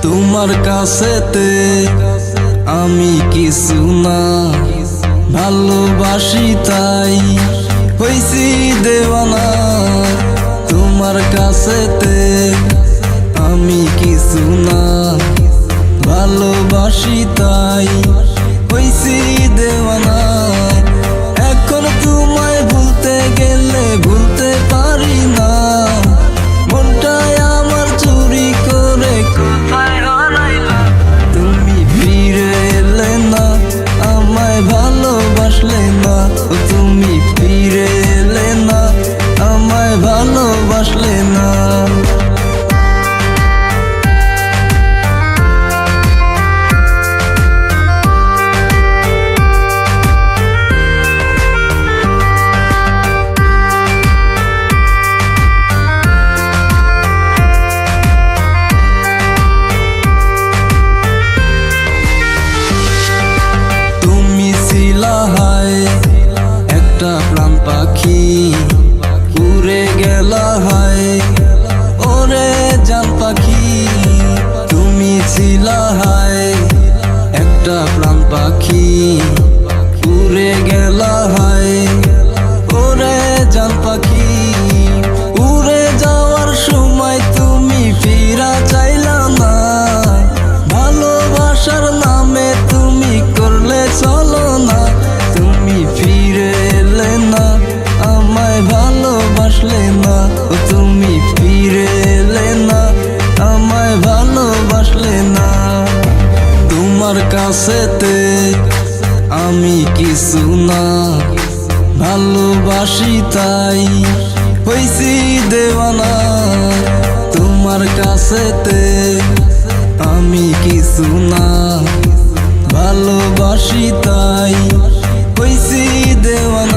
তোমার কাছেতে আমি কিছু না, ভালোবাসি তাই হইছি দেওয়ানা। তোমার কাছেতে আমি কিছু না, ভালোবাসি তাই হইছি দেওয়ানা। এখন তোমায় ভুলতে গেলে ভুলতে পারি না, মনটায় আমার চুরি করে কোথায় হারাইলা। তুমি ফিরে এলে না, আমায় ভালোবাসলে না। তুমি ফিরে এলে না, আমায় ভালোবাসলে না। একটা প্রাণ পাখি উড়ে গেলা হায়, ওরে জান পাখি তুমি ছিলা হায়। একটা প্রাণ পাখি উড়ে গেলা হায়, ওরে জান পাখি। উড়ে যাওয়ার সময় তুমি ফিরা চাইলা না, ভালোবাসার নামে তুমি করলে চলো না। তুমি ফিরে এলে না, আমায় ভালোবাসলে না। তুমি ফিরে এলে না, আমায় ভালোবাসলে না। তোমার কাছেতে আমি কিছু না, ভালোবাসি তাই হইছি দেওয়ানা। তোমার কাছেতে আমি কিছু না, ভালোবাসি তাই হইছি দেওয়ানা।